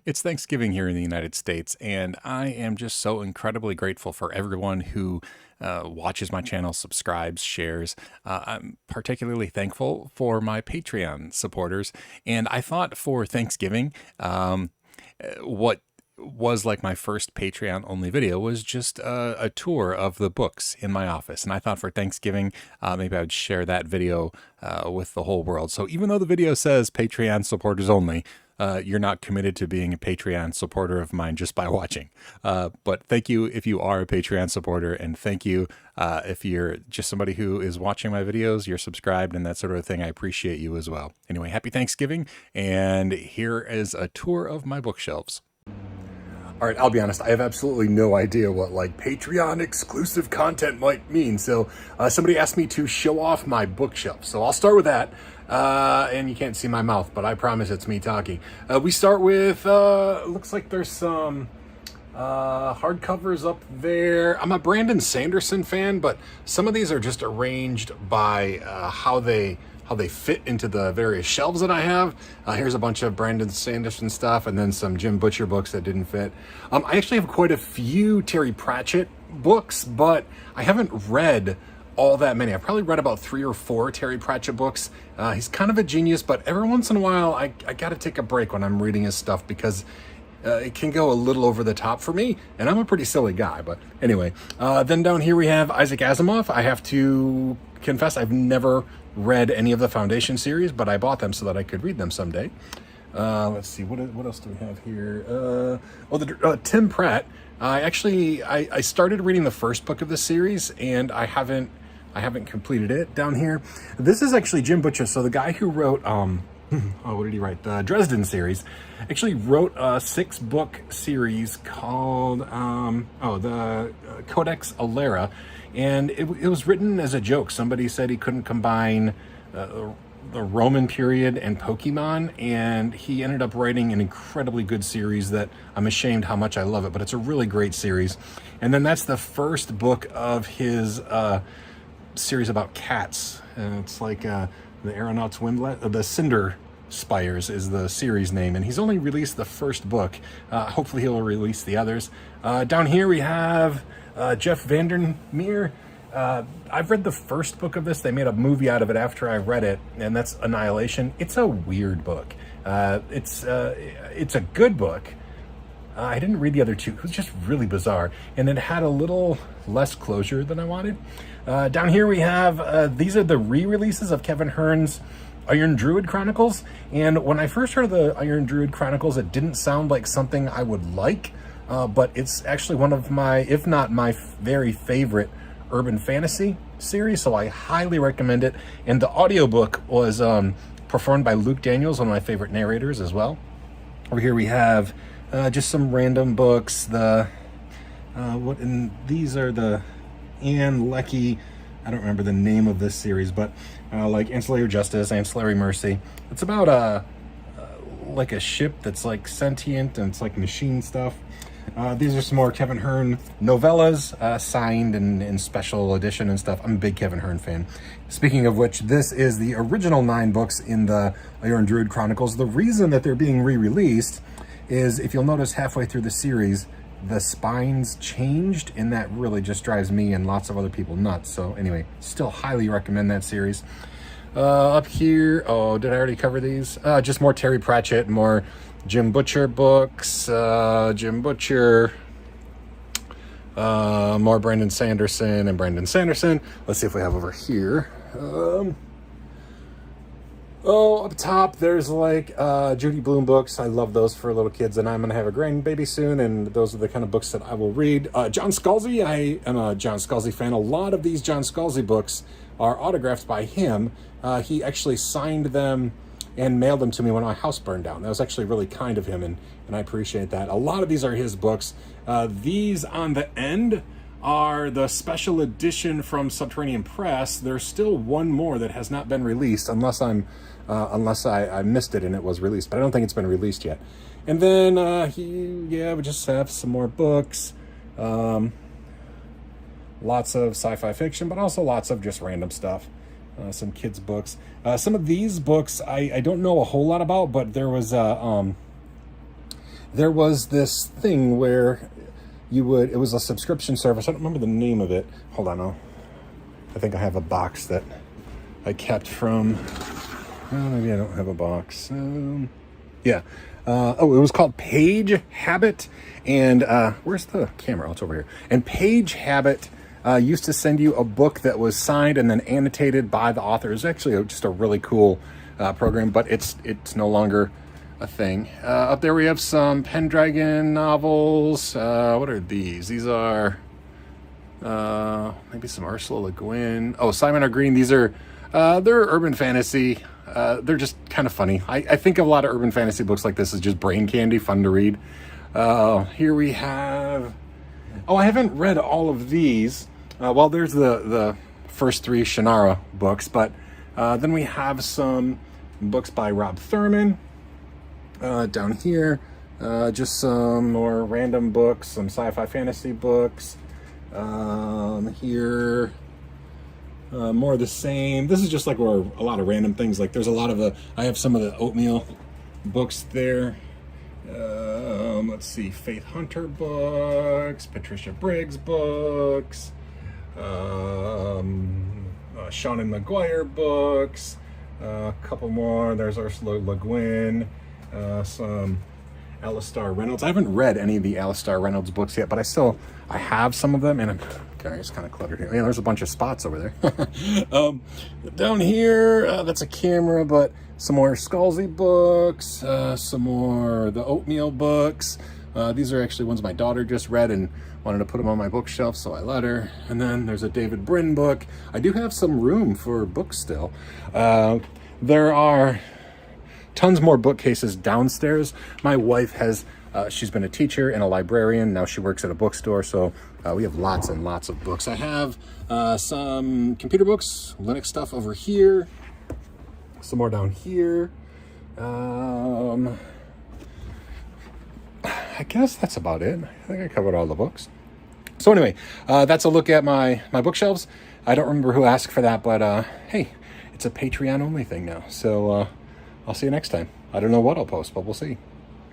It's Thanksgiving here in the United States, and I am just so incredibly grateful for everyone who watches my channel, subscribes, shares. I'm particularly thankful for my Patreon supporters. And I thought for Thanksgiving, what was like my first Patreon only video was just a tour of the books in my office. And I thought for Thanksgiving, maybe I would share that video with the whole world. So even though the video says Patreon supporters only, you're not committed to being a Patreon supporter of mine just by watching. But thank you if you are a Patreon supporter, and thank you if you're just somebody who is watching my videos, you're subscribed and that sort of thing. I appreciate you as well. Anyway, happy Thanksgiving, and here is a tour of my bookshelves. All right, I'll be honest, I have absolutely no idea what like Patreon exclusive content might mean. So somebody asked me to show off my bookshelf. So I'll start with that. And you can't see my mouth, but I promise it's me talking. We start with, looks like there's some hardcovers up there. I'm a Brandon Sanderson fan, but some of these are just arranged by how they fit into the various shelves that I have. Here's a bunch of Brandon Sanderson stuff, and then some Jim Butcher books that didn't fit. I actually have quite a few Terry Pratchett books, but I haven't read all that many. I've probably read about 3 or 4 Terry Pratchett books. He's kind of a genius, but every once in a while, I gotta take a break when I'm reading his stuff because it can go a little over the top for me, and I'm a pretty silly guy. But anyway, then down here we have Isaac Asimov. I have to confess, I've never read any of the Foundation series, but I bought them so that I could read them someday. Let's see, what else do we have here? Tim Pratt. I started reading the first book of the series, and I haven't completed it. Down here, this is actually Jim Butcher. So the guy who wrote what did he write? The Dresden series actually wrote a 6-book series called the Codex Alera, and it was written as a joke. Somebody said he couldn't combine the Roman period and Pokemon, and he ended up writing an incredibly good series that I'm ashamed how much I love it, but it's a really great series. And then that's the first book of his series about cats, and it's like the Aeronaut's Windlet, the Cinder Spires is the series name, and he's only released the first book. Hopefully he'll release the others. Down here we have Jeff Vandermeer. I've read the first book of this. They made a movie out of it after I read it, and that's Annihilation. It's a weird book. It's a good book. I didn't read the other 2. It was just really bizarre, and it had a little less closure than I wanted. Down here we have, these are the re-releases of Kevin Hearn's Iron Druid Chronicles, and when I first heard of the Iron Druid Chronicles, it didn't sound like something I would like, but it's actually one of my, if not my very favorite urban fantasy series, so I highly recommend it. And the audiobook was performed by Luke Daniels, one of my favorite narrators as well. Over here we have just some random books. These are the Anne Leckie, I don't remember the name of this series, but like Ancillary Justice, Ancillary Mercy. It's about like a ship that's like sentient and it's like machine stuff. These are some more Kevin Hearn novellas, signed and in special edition and stuff. I'm a big Kevin Hearn fan. Speaking of which, this is the original 9 books in the Iron Druid Chronicles. The reason that they're being re-released is, if you'll notice halfway through the series, the spines changed, and that really just drives me and lots of other people nuts. So anyway, still highly recommend that series. Up here, did I already cover these? Just more Terry Pratchett, more Jim Butcher books, more Brandon Sanderson and Brandon Sanderson. Let's see if we have over here. Up top, there's like Judy Blume books. I love those for little kids, and I'm going to have a grandbaby soon, and those are the kind of books that I will read. John Scalzi, I am a John Scalzi fan. A lot of these John Scalzi books are autographed by him. He actually signed them and mailed them to me when my house burned down. That was actually really kind of him, and I appreciate that. A lot of these are his books. These on the end are the special edition from Subterranean Press. There's still one more that has not been released, unless I missed it and it was released, but I don't think it's been released yet. And then we just have some more books. Lots of sci-fi fiction, but also lots of just random stuff. Some kids' books. Some of these books I don't know a whole lot about, but there was there was this thing where it was a subscription service. I don't remember the name of it. Hold on, I think I have a box that I kept from, maybe I don't have a box. Yeah. It was called Page Habit. And where's the camera? Oh, it's over here. And Page Habit used to send you a book that was signed and then annotated by the author. It was actually just a really cool program, but it's no longer a thing. Up there we have some Pendragon novels. What are these? These are maybe some Ursula Le Guin. Oh, Simon R. Green. These are they're urban fantasy. They're just kind of funny. I think of a lot of urban fantasy books like this as just brain candy, fun to read. Here we have... Oh, I haven't read all of these. Well, there's the first 3 Shannara books, but then we have some books by Rob Thurman. Down here, just some more random books, some sci-fi fantasy books. Here, more of the same. This is just like where a lot of random things. Like there's a lot of I have some of the oatmeal books there. Let's see, Faith Hunter books, Patricia Briggs books, Sean and Maguire books, a couple more. There's Ursula Le Guin, some Alistair Reynolds. I haven't read any of the Alistair Reynolds books yet, but I have some of them, and it's kind of cluttered here. Yeah, there's a bunch of spots over there. Down here, that's a camera, but some more Scalzi books, some more the oatmeal books. These are actually ones my daughter just read and wanted to put them on my bookshelf, so I let her. And then there's a David Brin book. I do have some room for books still. There are tons more bookcases downstairs. My wife has, she's been a teacher and a librarian. Now she works at a bookstore, so we have lots and lots of books. I have some computer books, Linux stuff over here. Some more down here. I guess that's about it. I think I covered all the books. So anyway, that's a look at my bookshelves. I don't remember who asked for that, but hey, it's a Patreon only thing now. So I'll see you next time. I don't know what I'll post, but we'll see.